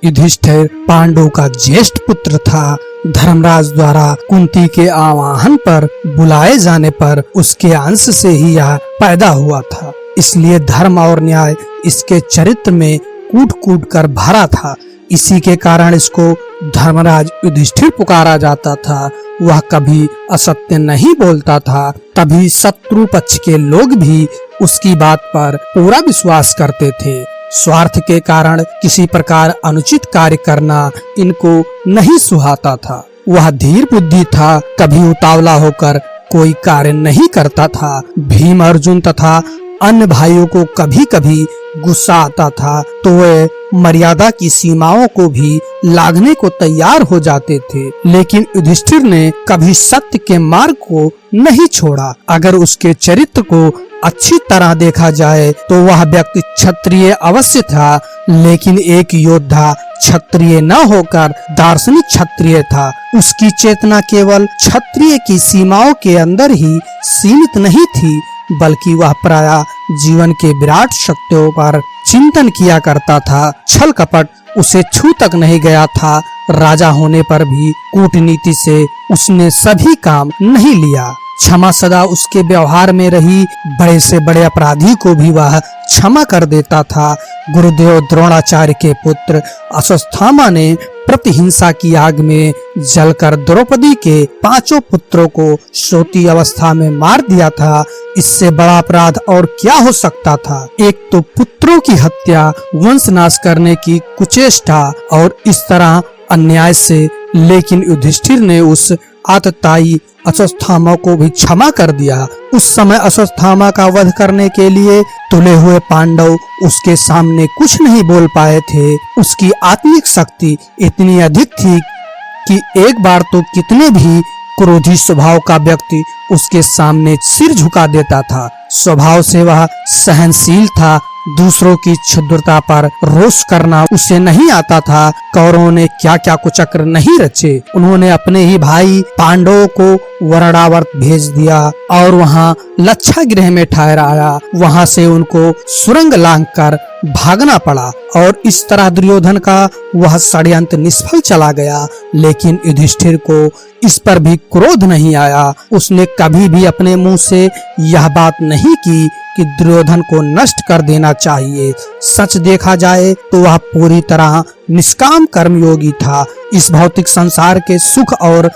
युधिष्ठिर पांडु का ज्येष्ठ पुत्र था। धर्मराज द्वारा कुंती के आवाहन पर बुलाए जाने पर उसके अंश से ही यह पैदा हुआ था, इसलिए धर्म और न्याय इसके चरित्र में कूट कूट कर भरा था। इसी के कारण इसको धर्मराज युधिष्ठिर पुकारा जाता था। वह कभी असत्य नहीं बोलता था, तभी शत्रु पक्ष के लोग भी उसकी बात पर पूरा विश्वास करते थे। स्वार्थ के कारण किसी प्रकार अनुचित कार्य करना इनको नहीं सुहाता था। वह धीर बुद्धि था, कभी उतावला होकर कोई कार्य नहीं करता था। भीम, अर्जुन तथा अन्य भाइयों को कभी कभी गुस्सा आता था तो वे मर्यादा की सीमाओं को भी लांघने को तैयार हो जाते थे, लेकिन युधिष्ठिर ने कभी सत्य के मार्ग को नहीं छोड़ा। अगर उसके चरित्र को अच्छी तरह देखा जाए तो वह व्यक्ति क्षत्रिय अवश्य था, लेकिन एक योद्धा क्षत्रिय न होकर दार्शनिक क्षत्रिय था। उसकी चेतना केवल क्षत्रिय की सीमाओं के अंदर ही सीमित नहीं थी, बल्कि वह प्रायः जीवन के विराट सत्यों पर चिंतन किया करता था। छल कपट उसे छू तक नहीं गया था। राजा होने पर भी कूटनीति से उसने सभी काम नहीं लिया। क्षमा सदा उसके व्यवहार में रही। बड़े से बड़े अपराधी को भी वह क्षमा कर देता था। गुरुदेव द्रोणाचार्य के पुत्र अश्वत्थामा ने प्रतिहिंसा की आग में जलकर द्रौपदी के 5 पुत्रों को सोती अवस्था में मार दिया था। इससे बड़ा अपराध और क्या हो सकता था? एक तो पुत्रों की हत्या, वंशनाश करने की कुचेष्टा और इस तरह अन्याय से, लेकिन युधिष्ठिर ने उस आतताई अश्वत्थामा को भी क्षमा कर दिया। उस समय अश्वत्थामा का वध करने के लिए तुले हुए पांडव उसके सामने कुछ नहीं बोल पाए थे। उसकी आत्मिक शक्ति इतनी अधिक थी कि एक बार तो कितने भी क्रोधी स्वभाव का व्यक्ति उसके सामने सिर झुका देता था। स्वभाव से वह सहनशील था। दूसरों की क्षुद्रता पर रोष करना उसे नहीं आता था। कौरवों ने क्या क्या कुचक्र नहीं रचे। उन्होंने अपने ही भाई पांडवों को वरणावर्त भेज दिया और वहां लच्छा गृह में ठहराया। वहां से उनको सुरंग लांघकर भागना पड़ा और इस तरह दुर्योधन का वह षड्यंत्र निष्फल चला गया। लेकिन युधिष्ठिर को इस पर भी क्रोध नहीं आया। उसने कभी भी अपने मुंह से यह बात नहीं की कि दुर्योधन को नष्ट कर देना चाहिए। सच देखा जाए तो वह पूरी तरह निष्काम कर्मयोगी था। इस भौतिक संसार के सुख और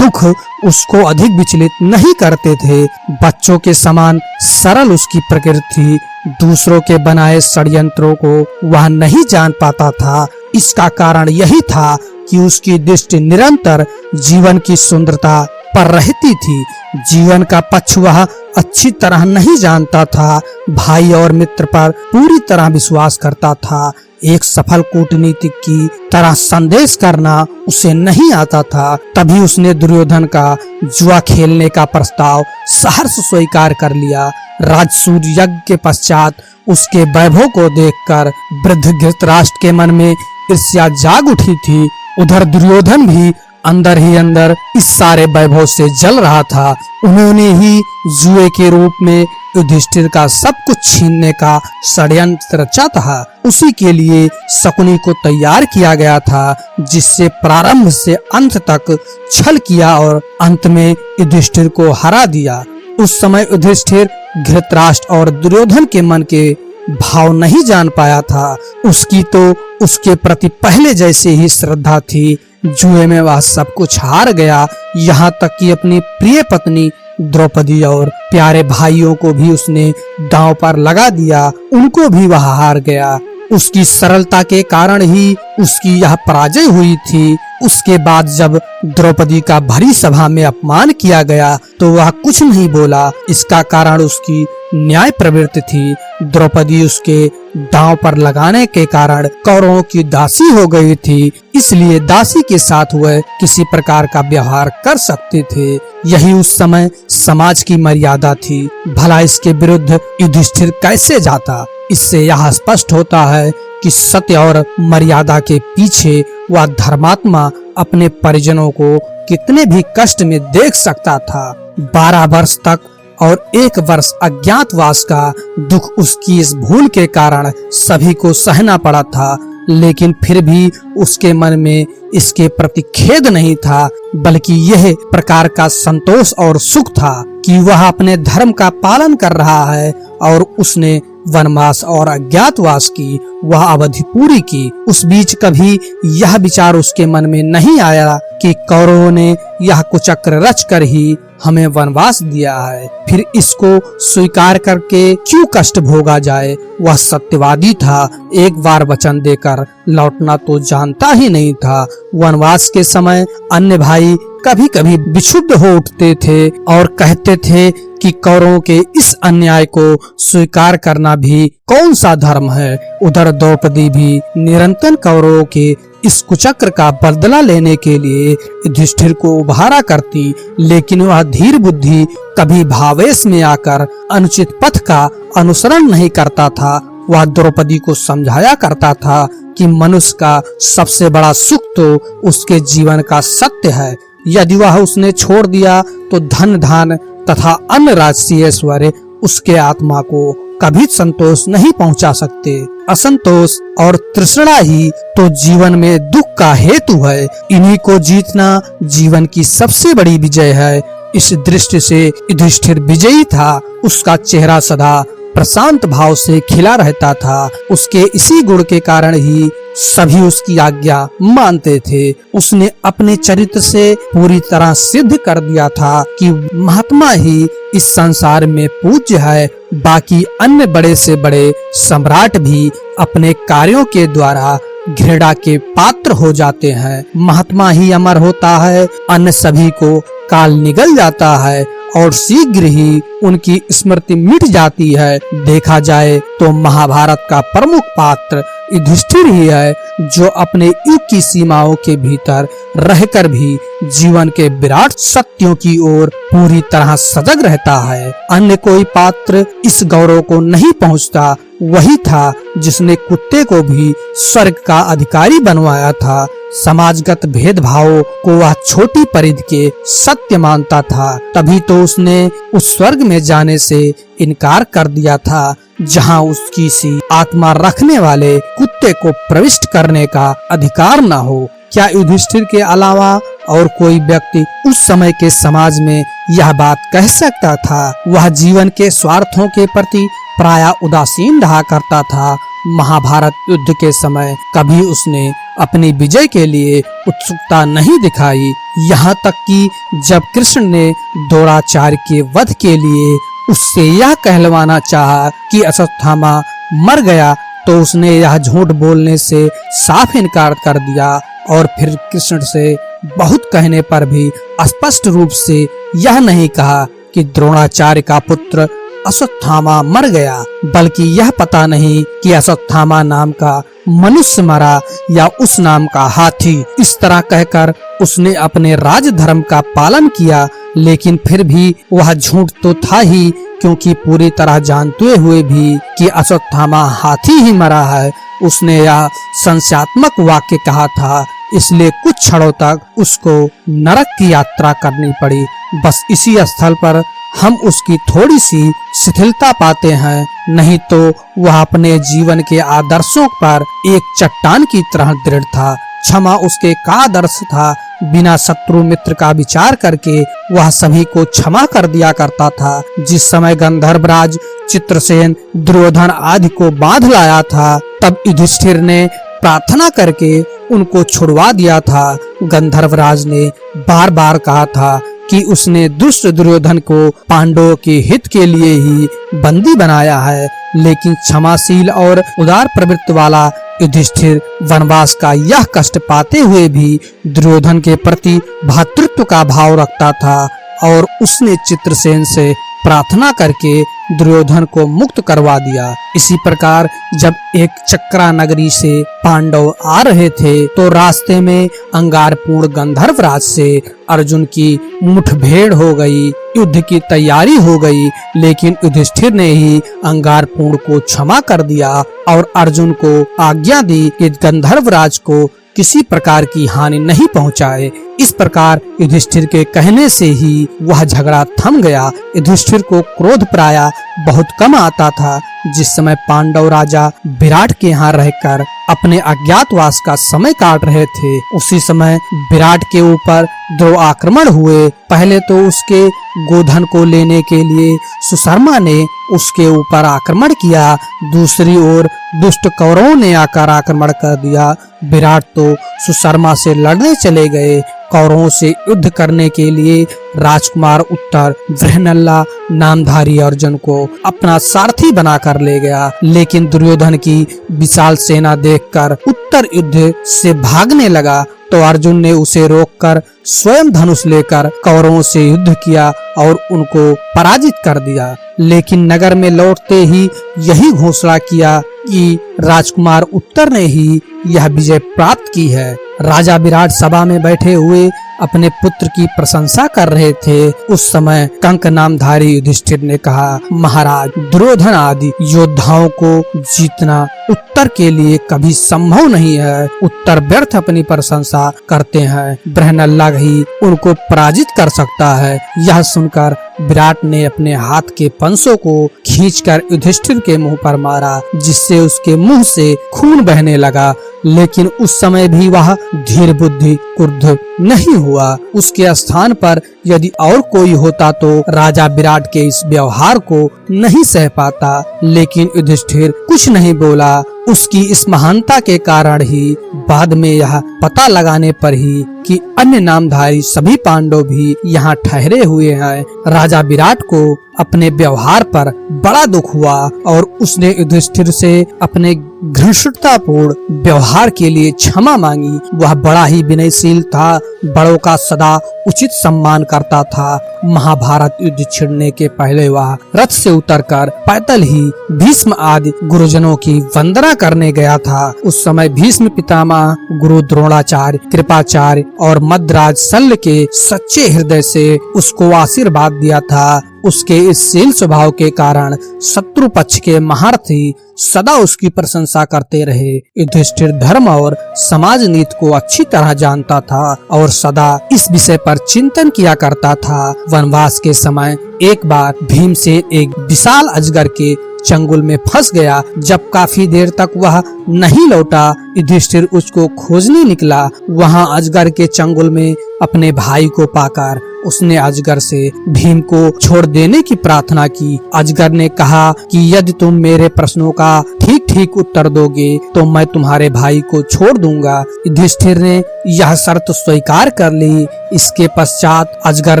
दुख उसको अधिक विचलित नहीं करते थे। बच्चों के समान सरल उसकी प्रकृति थी। दूसरों के बनाए षड्यंत्रों को वह नहीं जान पाता था। इसका कारण यही था कि उसकी दृष्टि निरंतर जीवन की सुंदरता पर रहती थी। जीवन का पक्ष वह अच्छी तरह नहीं जानता था। भाई और मित्र पर पूरी तरह विश्वास करता था। एक सफल कूटनीतिक की तरह संदेश करना उसे नहीं आता था। तभी उसने दुर्योधन का जुआ खेलने का प्रस्ताव सहर्ष स्वीकार कर लिया। राजसूय यज्ञ के पश्चात उसके वैभव को देखकर वृद्ध धृतराष्ट्र के मन में ईर्ष्या जाग उठी थी। उधर दुर्योधन भी अंदर ही अंदर इस सारे वैभव से जल रहा था। उन्होंने ही जुए के रूप में युधिष्ठिर का सब कुछ छीनने का षड्यंत्र रचा था। उसी के लिए शकुनी को तैयार किया गया था, जिससे प्रारंभ से अंत तक छल किया और अंत में युधिष्ठिर को हरा दिया। उस समय युधिष्ठिर धृतराष्ट्र और दुर्योधन के मन के भाव नहीं जान पाया था। उसकी तो उसके प्रति पहले जैसे ही श्रद्धा थी। जुए में वह सब कुछ हार गया, यहाँ तक कि अपनी प्रिय पत्नी द्रौपदी और प्यारे भाइयों को भी उसने दांव पर लगा दिया। उनको भी वह हार गया। उसकी सरलता के कारण ही उसकी यह पराजय हुई थी। उसके बाद जब द्रौपदी का भरी सभा में अपमान किया गया तो वह कुछ नहीं बोला। इसका कारण उसकी न्याय प्रवृत्ति थी। द्रौपदी उसके दांव पर लगाने के कारण कौरवों की दासी हो गई थी, इसलिए दासी के साथ वह किसी प्रकार का व्यवहार कर सकते थे। यही उस समय समाज की मर्यादा थी। भला इसके विरुद्ध युधिष्ठिर कैसे जाता? इससे यह स्पष्ट होता है कि सत्य और मर्यादा के पीछे वह धर्मात्मा अपने परिजनों को कितने भी कष्ट में देख सकता था। 12 वर्ष तक और 1 वर्ष अज्ञातवास का दुख उसकी इस भूल के कारण सभी को सहना पड़ा था। लेकिन फिर भी उसके मन में इसके प्रति खेद नहीं था, बल्कि यह प्रकार का संतोष और सुख था कि वह अपने धर्म का पालन कर रहा है और उसने वनवास और अज्ञातवास की वह अवधि पूरी की। उस बीच कभी यह विचार उसके मन में नहीं आया कि कौरवों ने यह कुचक्र रच कर ही हमें वनवास दिया है, फिर इसको स्वीकार करके क्यों कष्ट भोगा जाए। वह सत्यवादी था, एक बार वचन देकर लौटना तो जानता ही नहीं था। वनवास के समय अन्य भाई कभी कभी विक्षुब्ध हो उठते थे और कहते थे कि कौरवों के इस अन्याय को स्वीकार करना भी कौन सा धर्म है। उधर द्रौपदी भी निरंतर कौरवों के इस कुचक्र का बदला लेने के लिए युधिष्ठिर को उभारा करती, लेकिन वह धीर बुद्धि कभी भावेश में आकर अनुचित पथ का अनुसरण नहीं करता था। वह द्रौपदी को समझाया करता था कि मनुष्य का सबसे बड़ा सुख तो उसके जीवन का सत्य है। यदि वह उसने छोड़ दिया तो धन धान तथा अन्य राजसी ऐश्वर्य उसके आत्मा को कभी संतोष नहीं पहुंचा सकते। असंतोष और तृष्णा ही तो जीवन में दुख का हेतु है। इन्हीं को जीतना जीवन की सबसे बड़ी विजय है। इस दृष्टि से युधिष्ठिर विजयी था। उसका चेहरा सदा प्रशांत भाव से खिला रहता था। उसके इसी गुण के कारण ही सभी उसकी आज्ञा मानते थे। उसने अपने चरित्र से पूरी तरह सिद्ध कर दिया था कि महात्मा ही इस संसार में पूज्य है। बाकी अन्य बड़े से बड़े सम्राट भी अपने कार्यों के द्वारा घृणा के पात्र हो जाते हैं। महात्मा ही अमर होता है, अन्य सभी को काल निगल जाता है और शीघ्र ही उनकी स्मृति मिट जाती है। देखा जाए तो महाभारत का प्रमुख पात्र युधिष्ठिर ही है, जो अपने युग की सीमाओं के भीतर रहकर भी जीवन के विराट सत्यों की ओर पूरी तरह सजग रहता है। अन्य कोई पात्र इस गौरव को नहीं पहुंचता। वही था जिसने कुत्ते को भी स्वर्ग का अधिकारी बनवाया था। समाजगत भेदभावों को वह छोटी परिधि के सत्य मानता था, तभी तो उसने उस स्वर्ग में जाने से इनकार कर दिया था जहां उसकी सी आत्मा रखने वाले कुत्ते को प्रविष्ट करने का अधिकार न हो। क्या युधिष्ठिर के अलावा और कोई व्यक्ति उस समय के समाज में यह बात कह सकता था? वह जीवन के स्वार्थों के प्रति प्रायः उदासीन रहा करता था। महाभारत युद्ध के समय कभी उसने अपनी विजय के लिए उत्सुकता नहीं दिखाई। यहाँ तक कि जब कृष्ण ने द्रोणाचार्य के वध के लिए उससे यह कहलवाना चाहा कि अश्वत्थामा मर गया, तो उसने यह झूठ बोलने से साफ इनकार कर दिया और फिर कृष्ण से बहुत कहने पर भी स्पष्ट रूप से यह नहीं कहा कि द्रोणाचार्य का पुत्र अश्वत्थामा मर गया, बल्कि यह पता नहीं कि अश्वत्थामा नाम का मनुष्य मरा या उस नाम का हाथी। इस तरह कहकर उसने अपने राजधर्म का पालन किया, लेकिन फिर भी वह झूठ तो था ही, क्योंकि पूरी तरह जानते हुए भी कि अश्वत्थामा हाथी ही मरा है, उसने यह संशयात्मक वाक्य कहा था। इसलिए कुछ क्षणों तक उसको नरक की यात्रा करनी पड़ी। बस इसी स्थल पर हम उसकी थोड़ी सी शिथिलता पाते हैं, नहीं तो वह अपने जीवन के आदर्शों पर एक चट्टान की तरह दृढ़ था। क्षमा उसके का आदर्श था। बिना शत्रु मित्र का विचार करके वह सभी को क्षमा कर दिया करता था। जिस समय गंधर्वराज चित्रसेन दुर्योधन आदि को बांध लाया था, तब युधिष्ठिर ने प्रार्थना करके उनको छुड़वा दिया था। गंधर्वराज ने बार बार कहा था कि उसने दुष्ट दुर्योधन को पांडवों के हित के लिए ही बंदी बनाया है, लेकिन क्षमाशील और उदार प्रवृत्ति वाला युधिष्ठिर वनवास का यह कष्ट पाते हुए भी दुर्योधन के प्रति भ्रातृत्व का भाव रखता था और उसने चित्रसेन से प्रार्थना करके दुर्योधन को मुक्त करवा दिया। इसी प्रकार जब एक चक्रा नगरी से पांडव आ रहे थे, तो रास्ते में अंगारपूर्ण गंधर्वराज से अर्जुन की मुठभेड़ हो गई। युद्ध की तैयारी हो गई, लेकिन युधिष्ठिर ने ही अंगारपूर्ण को क्षमा कर दिया और अर्जुन को आज्ञा दी कि गंधर्वराज को किसी प्रकार की हानि नहीं पहुंचाए। इस प्रकार युधिष्ठिर के कहने से ही वह झगड़ा थम गया। युधिष्ठिर को क्रोध प्रायः बहुत कम आता था, जिस समय पांडव राजा विराट के यहाँ रहकर अपने अज्ञातवास का समय काट रहे थे, उसी समय विराट के ऊपर 2 आक्रमण हुए। पहले तो उसके गोधन को लेने के लिए सुशर्मा ने उसके ऊपर आक्रमण किया, दूसरी ओर दुष्ट कौरवों ने आकर आक्रमण कर दिया। विराट तो सुशर्मा से लड़ने चले गए। कौरवों से युद्ध करने के लिए राजकुमार उत्तर बृहनल्ला नामधारी अर्जुन को अपना सारथी बनाकर ले गया, लेकिन दुर्योधन की विशाल सेना देखकर उत्तर युद्ध से भागने लगा तो अर्जुन ने उसे रोककर स्वयं धनुष लेकर कौरवों से युद्ध किया और उनको पराजित कर दिया। लेकिन नगर में लौटते ही यही घोषणा किया कि राजकुमार उत्तर ने ही यह विजय प्राप्त की है। राजा विराट सभा में बैठे हुए अपने पुत्र की प्रशंसा कर रहे थे। उस समय कंक नामधारी युधिष्ठिर ने कहा, महाराज, दुर्योधन आदि योद्धाओं को जीतना उत्तर के लिए कभी संभव नहीं है। उत्तर व्यर्थ अपनी प्रशंसा करते हैं, बृहनल्ला ही उनको पराजित कर सकता है। यह सुनकर विराट ने अपने हाथ के पंसों को खींचकर युधिष्ठिर के मुंह पर मारा, जिससे उसके मुंह से खून बहने लगा। लेकिन उस समय भी वह धीर बुद्धि क्रुद्ध नहीं हुआ। उसके स्थान पर यदि और कोई होता तो राजा विराट के इस व्यवहार को नहीं सह पाता, लेकिन युधिष्ठिर कुछ नहीं बोला। उसकी इस महानता के कारण ही बाद में यह पता लगाने पर ही कि अन्य नामधारी सभी पांडव भी यहाँ ठहरे हुए हैं, राजा विराट को अपने व्यवहार पर बड़ा दुख हुआ और उसने युधिष्ठिर से अपने घृणतापूर्ण व्यवहार के लिए क्षमा मांगी। वह बड़ा ही विनयशील था, बड़ों का सदा उचित सम्मान करता था। महाभारत युद्ध छिड़ने के पहले वह रथ से उतरकर पैदल ही भीष्म आदि गुरुजनों की वंदना करने गया था। उस समय भीष्म पितामह, गुरु द्रोणाचार्य, कृपाचार्य और मद्राज शल्य के सच्चे हृदय से उसको आशीर्वाद दिया था। उसके इस शील स्वभाव के कारण शत्रु पक्ष के महारथी सदा उसकी प्रशंसा करते रहे। युधिष्ठिर धर्म और समाज नीति को अच्छी तरह जानता था और सदा इस विषय पर चिंतन किया करता था। वनवास के समय एक बार भीमसेन एक विशाल अजगर के चंगुल में फंस गया। जब काफी देर तक वह नहीं लौटा, युधिष्ठिर उसको खोजने निकला। वहां अजगर के चंगुल में अपने भाई को पाकर उसने अजगर से भीम को छोड़ देने की प्रार्थना की। अजगर ने कहा कि यदि तुम मेरे प्रश्नों का ठीक ठीक उत्तर दोगे तो मैं तुम्हारे भाई को छोड़ दूंगा। युधिष्ठिर ने यह शर्त स्वीकार कर ली। इसके पश्चात अजगर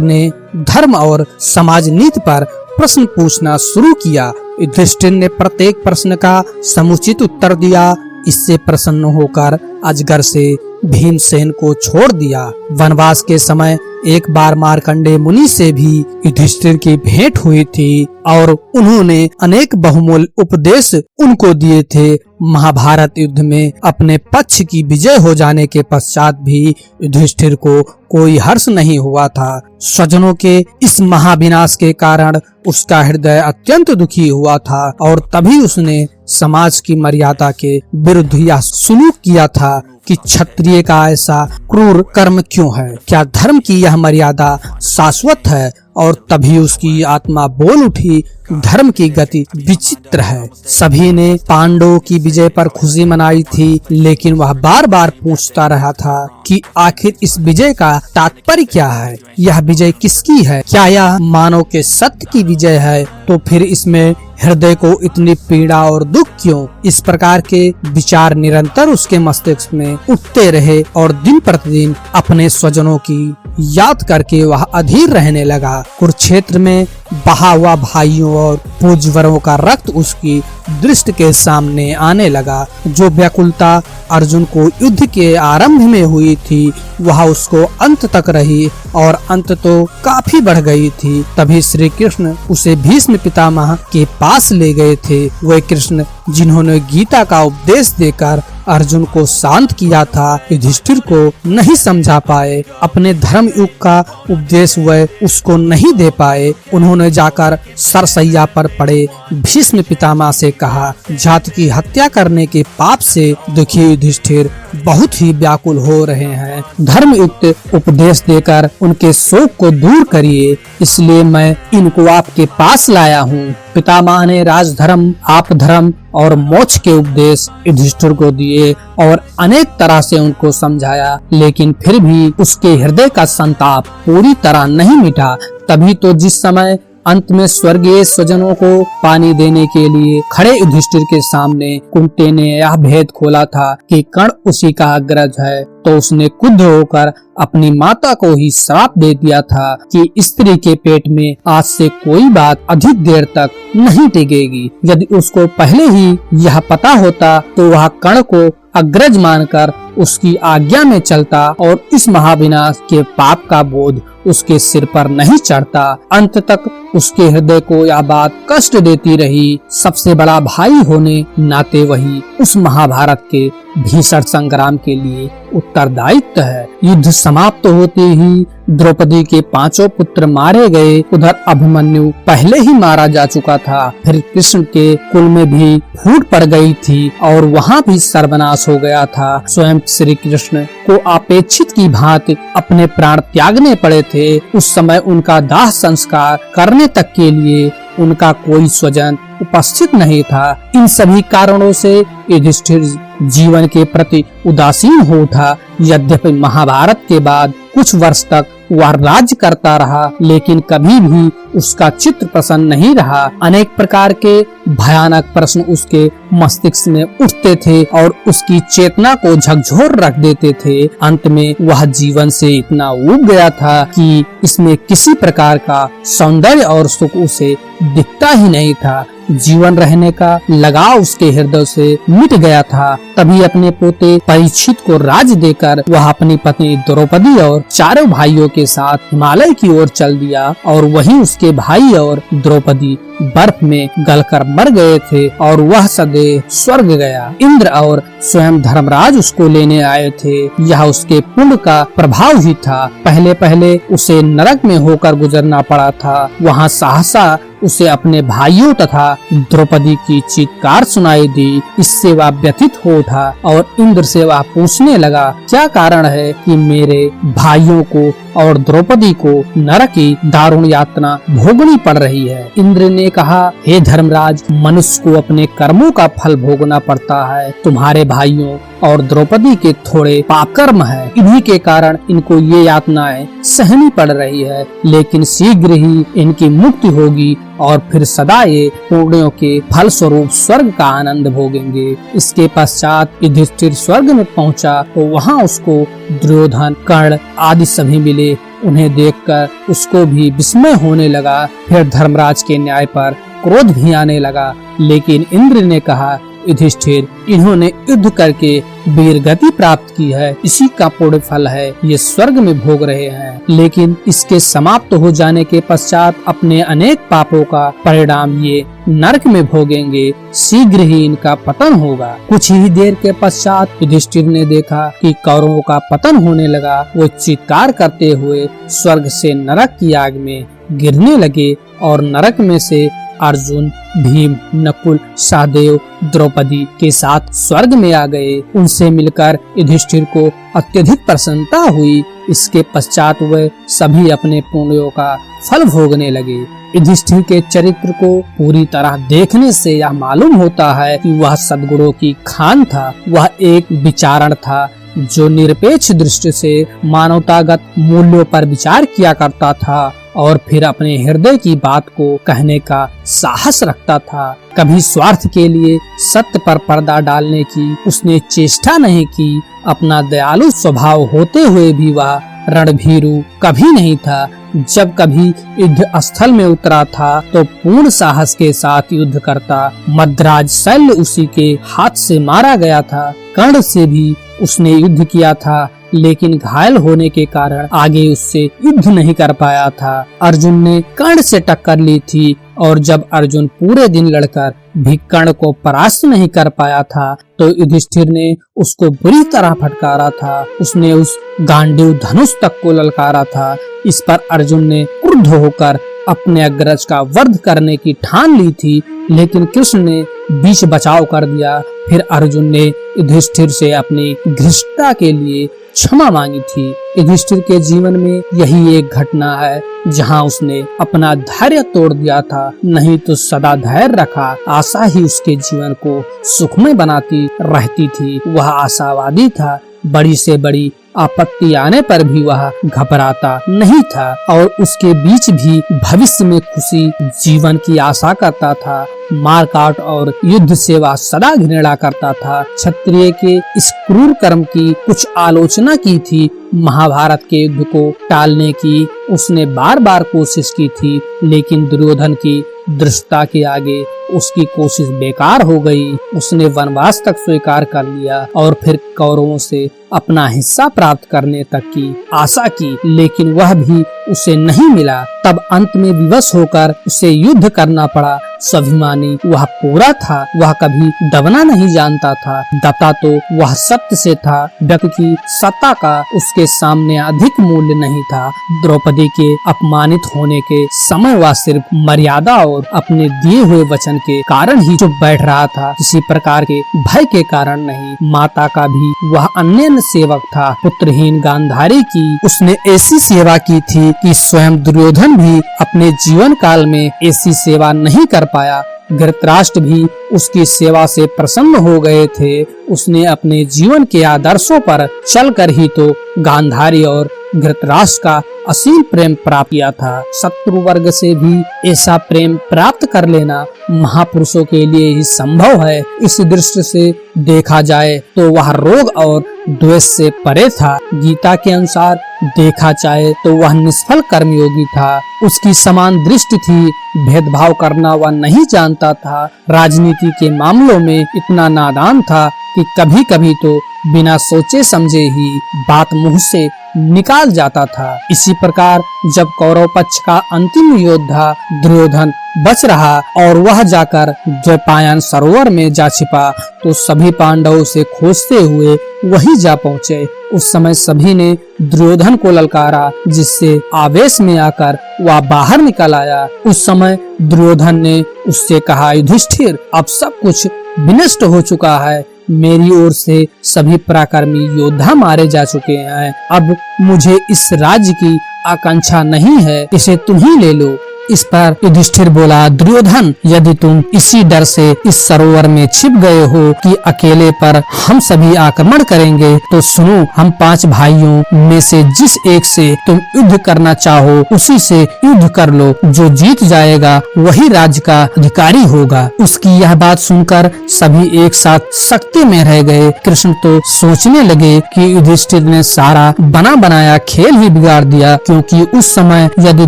ने धर्म और समाज नीति पर प्रश्न पूछना शुरू किया। युधिष्ठिर ने प्रत्येक प्रश्न का समुचित उत्तर दिया। इससे प्रसन्न होकर अजगर से भीमसेन को छोड़ दिया। वनवास के समय एक बार मार्कंडेय मुनि से भी युधिष्ठिर की भेंट हुई थी और उन्होंने अनेक बहुमूल्य उपदेश उनको दिए थे। महाभारत युद्ध में अपने पक्ष की विजय हो जाने के पश्चात भी युधिष्ठिर को कोई हर्ष नहीं हुआ था। स्वजनों के इस महाविनाश के कारण उसका हृदय अत्यंत दुखी हुआ था और तभी उसने समाज की मर्यादा के विरुद्ध यह सुलूक किया था कि क्षत्रिय का ऐसा क्रूर कर्म क्यों है? क्या धर्म की यह मर्यादा शाश्वत है? और तभी उसकी आत्मा बोल उठी, धर्म की गति विचित्र है। सभी ने पांडवों की विजय पर खुशी मनाई थी, लेकिन वह बार बार पूछता रहा था कि आखिर इस विजय का तात्पर्य क्या है? यह विजय किसकी है? क्या यह मानव के सत्य की विजय है? तो फिर इसमें हृदय को इतनी पीड़ा और दुख क्यों? इस प्रकार के विचार निरंतर उसके मस्तिष्क में उठते रहे और दिन प्रतिदिन अपने स्वजनों की याद करके वह अधीर रहने लगा। कुरुक्षेत्र में बहा हुआ भाइयों और पूज्यवरों का रक्त उसकी दृष्टि के सामने आने लगा। जो व्याकुलता अर्जुन को युद्ध के आरंभ में हुई थी वह उसको अंत तक रही और अंत तो काफी बढ़ गई थी। तभी श्री कृष्ण उसे भीष्म पितामह के पास ले गए थे। वे कृष्ण जिन्होंने गीता का उपदेश देकर अर्जुन को शांत किया था, युधिष्ठिर को नहीं समझा पाए। अपने धर्म युग का उपदेश वे उसको नहीं दे पाए। उन्होंने जाकर सरसैया पर पड़े भीष्म पितामह से कहा, जाति की हत्या करने के पाप से दुखी युधिष्ठिर बहुत ही व्याकुल हो रहे हैं। धर्मयुक्त उपदेश देकर उनके शोक को दूर करिए, इसलिए मैं इनको आपके पास लाया हूँ। पितामह ने राजधर्म, आपधर्म और मोक्ष के उपदेश युधिष्ठिर को दिए और अनेक तरह से उनको समझाया, लेकिन फिर भी उसके हृदय का संताप पूरी तरह नहीं मिटा। तभी तो जिस समय अंत में स्वर्गीय स्वजनों को पानी देने के लिए खड़े युधिष्ठिर के सामने कुंती ने यह भेद खोला था कि कर्ण उसी का अग्रज है, तो उसने क्रुद्ध होकर अपनी माता को ही श्राप दे दिया था कि स्त्री के पेट में आज से कोई बात अधिक देर तक नहीं टिकेगी। यदि उसको पहले ही यह पता होता तो वह कर्ण को अग्रज मानकर उसकी आज्ञा में चलता और इस महाविनाश के पाप का बोझ उसके सिर पर नहीं चढ़ता। अंत तक उसके हृदय को यह बात कष्ट देती रही। सबसे बड़ा भाई होने नाते वही उस महाभारत के भीषण संग्राम के लिए उत्तरदायित्व है। युद्ध समाप्त होते ही द्रौपदी के 5 पुत्र मारे गए। उधर अभिमन्यु पहले ही मारा जा चुका था, फिर कृष्ण के कुल में भी फूट पड़ गई थी और वहाँ भी सर्वनाश हो गया था। स्वयं श्री कृष्ण को अपेक्षित की भांति अपने प्राण त्यागने पड़े थे। उस समय उनका दाह संस्कार करने तक के लिए उनका कोई स्वजन उपस्थित नहीं था। इन सभी कारणों से युधिष्ठिर जीवन के प्रति उदासीन हो उठा। यद्यपि महाभारत के बाद कुछ वर्ष तक वह राज्य करता रहा, लेकिन कभी भी उसका चित्त प्रसन्न नहीं रहा। अनेक प्रकार के भयानक प्रश्न उसके मस्तिष्क में उठते थे और उसकी चेतना को झकझोर रख देते थे। अंत में वह जीवन से इतना ऊब गया था कि इसमें किसी प्रकार का सौंदर्य और सुख उसे दिखता ही नहीं था। जीवन रहने का लगाव उसके हृदय से मिट गया था। तभी अपने पोते परीक्षित को राज्य देकर वह अपनी पत्नी द्रौपदी और 4 भाइयों के साथ हिमालय की ओर चल दिया और वहीं उसके भाई और द्रौपदी बर्फ में गलकर मर गए थे और वह सदैव स्वर्ग गया। इंद्र और स्वयं धर्मराज उसको लेने आए थे। यह उसके पुण्य का प्रभाव ही था। पहले पहले उसे नरक में होकर गुजरना पड़ा था। वहाँ सहसा उसे अपने भाइयों तथा द्रौपदी की चीत्कार सुनाई दी। इससे वह व्यथित हो उठा और इंद्र से वह पूछने लगा, क्या कारण है कि मेरे भाइयों को और द्रौपदी को नरक की दारुण यातना भोगनी पड़ रही है। इंद्र ने कहा, हे धर्मराज, मनुष्य को अपने कर्मों का फल भोगना पड़ता है। तुम्हारे भाइयों और द्रौपदी के थोड़े पाप कर्म है, इन्हीं के कारण इनको ये यातनाएं सहनी पड़ रही है, लेकिन शीघ्र ही इनकी मुक्ति होगी और फिर सदा ये पुण्यों के फल स्वरूप स्वर्ग का आनंद भोगेंगे। इसके पश्चात युधिष्ठिर स्वर्ग में पहुंचा तो वहां उसको दुर्योधन, कर्ण आदि सभी मिले। उन्हें देखकर उसको भी विस्मय होने लगा। फिर धर्मराज के न्याय पर क्रोध भी आने लगा, लेकिन इंद्र ने कहा, युधिष्ठिर, इन्होंने युद्ध करके वीर गति प्राप्त की है, इसी का पुण्य फल है, ये स्वर्ग में भोग रहे हैं, लेकिन इसके समाप्त हो जाने के पश्चात अपने अनेक पापों का परिणाम ये नरक में भोगेंगे। शीघ्र ही इनका पतन होगा। कुछ ही देर के पश्चात युधिष्ठिर ने देखा कि कौरवों का पतन होने लगा। वो चित्कार करते हुए स्वर्ग से नरक की आग में गिरने लगे और नरक में से अर्जुन, भीम, नकुल, सहदेव, द्रौपदी के साथ स्वर्ग में आ गए। उनसे मिलकर युधिष्ठिर को अत्यधिक प्रसन्नता हुई। इसके पश्चात वे सभी अपने पुण्यों का फल भोगने लगे। युधिष्ठिर के चरित्र को पूरी तरह देखने से यह मालूम होता है कि वह सद्गुणों की खान था। वह एक विचारण था जो निरपेक्ष दृष्टि से मानवतागत मूल्यों पर विचार किया करता था और फिर अपने हृदय की बात को कहने का साहस रखता था। कभी स्वार्थ के लिए सत्य पर पर्दा डालने की उसने चेष्टा नहीं की। अपना दयालु स्वभाव होते हुए भी वह रणभीरु कभी नहीं था। जब कभी युद्ध स्थल में उतरा था तो पूर्ण साहस के साथ युद्ध करता। मद्राज शल्य उसी के हाथ से मारा गया था। कर्ण से भी उसने युद्ध किया था, लेकिन घायल होने के कारण आगे उससे युद्ध नहीं कर पाया था। अर्जुन ने कर्ण से टक्कर ली थी और जब अर्जुन पूरे दिन लड़कर भी कर्ण को परास्त नहीं कर पाया था तो युधिष्ठिर ने उसको बुरी तरह फटकारा था। उसने उस गांडीव धनुष तक को ललकारा था। इस पर अर्जुन ने क्रुद्ध होकर अपने अग्रज का वध करने की ठान ली थी, लेकिन कृष्ण ने बीच बचाव कर दिया। फिर अर्जुन ने युधिष्ठिर से अपनी घृष्टता के लिए क्षमा मांगी थी। युधिष्ठिर के जीवन में यही एक घटना है जहां उसने अपना धैर्य तोड़ दिया था, नहीं तो सदा धैर्य रखा आशा ही उसके जीवन को सुखमय बनाती रहती थी। वह आशावादी था, बड़ी से बड़ी आपत्ति आने पर भी वह घबराता नहीं था और उसके बीच भी भविष्य में खुशी जीवन की आशा करता था। मारकाट और युद्ध से वह सदा घृणा करता था। क्षत्रिय के इस क्रूर कर्म की कुछ आलोचना की थी। महाभारत के युद्ध को टालने की उसने बार बार कोशिश की थी, लेकिन दुर्योधन की दृष्टता के आगे उसकी कोशिश बेकार हो गई। उसने वनवास तक स्वीकार कर लिया और फिर कौरवों से अपना हिस्सा प्राप्त करने तक की आशा की, लेकिन वह भी उसे नहीं मिला। तब अंत में विवश होकर उसे युद्ध करना पड़ा। स्वाभिमानी वह पूरा था, वह कभी दबना नहीं जानता था। दबता तो वह सत्य से था। व्यक्ति की सत्ता का उसके सामने अधिक मूल्य नहीं था। द्रौपदी के अपमानित होने के समय वह सिर्फ मर्यादा और अपने दिए हुए वचन के कारण ही चुप बैठ रहा था, किसी प्रकार के भय के कारण नहीं। माता का भी वह अन्य सेवक था। पुत्रहीन गांधारी की उसने ऐसी सेवा की थी कि स्वयं दुर्योधन भी अपने जीवन काल में ऐसी सेवा नहीं कर पाया। धृतराष्ट्र भी उसकी सेवा से प्रसन्न हो गए थे। उसने अपने जीवन के आदर्शों पर चलकर ही तो गांधारी और धृतराष्ट्र का असीम प्रेम प्राप्त किया था। शत्रु वर्ग से भी ऐसा प्रेम प्राप्त कर लेना महापुरुषों के लिए ही संभव है। इस दृष्टि से देखा जाए तो वह रोग और द्वेष से परे था। गीता के अनुसार देखा जाए तो वह निष्फल कर्मयोगी था। उसकी समान दृष्टि थी, भेदभाव करना वह नहीं जानता था। राजनीति के मामलों में इतना नादान था कि कभी कभी तो बिना सोचे समझे ही बात मुंह से निकाल जाता था। इसी प्रकार जब कौरव पक्ष का अंतिम योद्धा दुर्योधन बच रहा और वह जाकर द्वैपायन सरोवर में जा छिपा, तो सभी पांडवों से खोजते हुए वही जा पहुँचे। उस समय सभी ने दुर्योधन को ललकारा, जिससे आवेश में आकर वह बाहर निकल आया। उस समय दुर्योधन ने उससे कहा, युधिष्ठिर, अब सब कुछ विनष्ट हो चुका है। मेरी ओर से सभी पराक्रमी योद्धा मारे जा चुके हैं। अब मुझे इस राज्य की आकांक्षा नहीं है, इसे तुम ही ले लो। इस पर युधिष्ठिर बोला, दुर्योधन, यदि तुम इसी डर से इस सरोवर में छिप गए हो कि अकेले पर हम सभी आक्रमण करेंगे, तो सुनो, हम 5 भाइयों में से जिस एक से तुम युद्ध करना चाहो उसी से युद्ध कर लो। जो जीत जाएगा वही राज्य का अधिकारी होगा। उसकी यह बात सुनकर सभी एक साथ सकते में रह गए। कृष्ण तो सोचने लगे कि युधिष्ठिर ने सारा बना बनाया खेल ही बिगाड़ दिया, क्योंकि उस समय यदि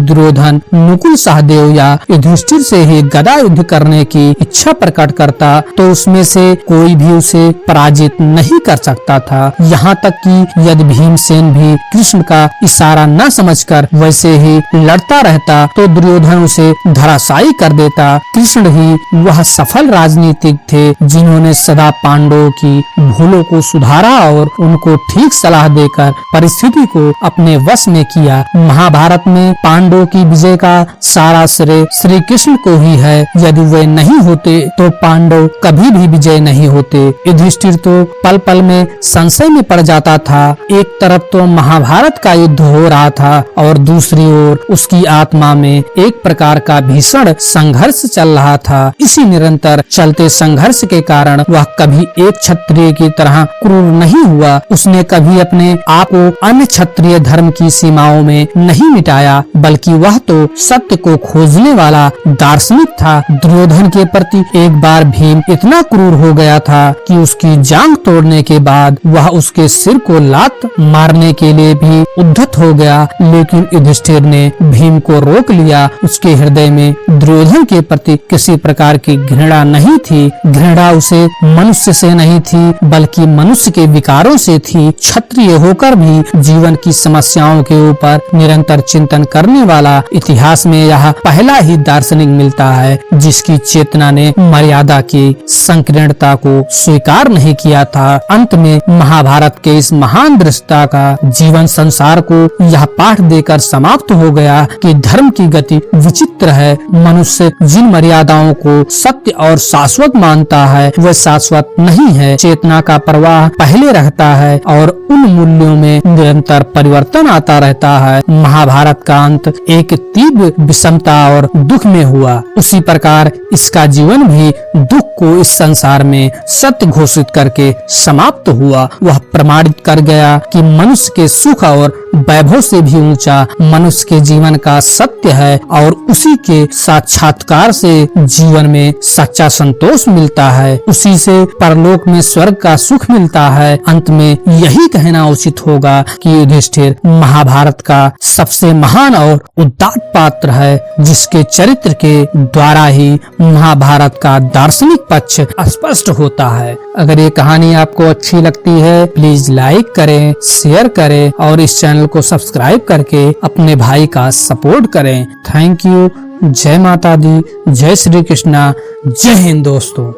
दुर्योधन नकुल सहदेव या युधिष्ठिर से ही गदा युद्ध करने की इच्छा प्रकट करता तो उसमें से कोई भी उसे पराजित नहीं कर सकता था। यहाँ तक कि यदि भीमसेन भी कृष्ण का इशारा न समझकर वैसे ही लड़ता रहता तो दुर्योधन उसे धराशायी कर देता। कृष्ण ही वह सफल राजनीतिक थे जिन्होंने सदा पांडवों की भूलों को सुधारा और उनको ठीक सलाह देकर परिस्थिति को अपने वश में किया। महाभारत में पांडवों की विजय का सारा श्रेय श्री कृष्ण को ही है। यदि वे नहीं होते तो पांडव कभी भी विजय नहीं होते। युधिष्ठिर तो पल पल में संशय में पड़ जाता था। एक तरफ तो महाभारत का युद्ध हो रहा था और दूसरी ओर उसकी आत्मा में एक प्रकार का भीषण संघर्ष चल रहा था। इसी निरंतर चलते संघर्ष के कारण वह कभी एक क्षत्रिय की तरह क्रूर नहीं हुआ। उसने कभी अपने आप को अन्य क्षत्रिय धर्म की सीमाओं में नहीं मिटाया, बल्कि वह तो सत्य को खोजने वाला दार्शनिक था। दुर्योधन के प्रति एक बार भीम इतना क्रूर हो गया था कि उसकी जांघ तोड़ने के बाद वह उसके सिर को लात मारने के लिए भी उद्धत हो गया, लेकिन युधिष्ठिर ने भीम को रोक लिया। उसके हृदय में दुर्योधन के प्रति किसी प्रकार की घृणा नहीं थी। घृणा उसे मनुष्य से नहीं थी, बल्कि मनुष्य के विकारों से थी। क्षत्रिय होकर भी जीवन की समस्याओं के ऊपर निरंतर चिंतन करने वाला इतिहास में यह यह पहला ही दार्शनिक मिलता है जिसकी चेतना ने मर्यादा की संकीर्णता को स्वीकार नहीं किया था। अंत में महाभारत के इस महान दृष्टा का जीवन संसार को यह पाठ देकर समाप्त हो गया कि धर्म की गति विचित्र है। मनुष्य जिन मर्यादाओं को सत्य और शाश्वत मानता है वह शाश्वत नहीं है। चेतना का प्रवाह पहले रहता है और उन मूल्यों में निरंतर परिवर्तन आता रहता है। महाभारत का अंत एक तीव्र विषमता और दुख में हुआ, उसी प्रकार इसका जीवन भी दुख को इस संसार में सत्य घोषित करके समाप्त हुआ। वह प्रमाणित कर गया कि मनुष्य के सुख और वैभव से भी ऊंचा मनुष्य के जीवन का सत्य है और उसी के साक्षात्कार से जीवन में सच्चा संतोष मिलता है, उसी से परलोक में स्वर्ग का सुख मिलता है। अंत में यही कहना उचित होगा कि युधिष्ठिर महाभारत का सबसे महान और उदात्त पात्र है, जिसके चरित्र के द्वारा ही महाभारत का दार्शनिक पक्ष स्पष्ट होता है। अगर ये कहानी आपको अच्छी लगती है प्लीज लाइक करें, शेयर करें और इस चैनल को सब्सक्राइब करके अपने भाई का सपोर्ट करें। Thank you. जय माता दी, जय श्री कृष्णा, जय हिंद दोस्तों।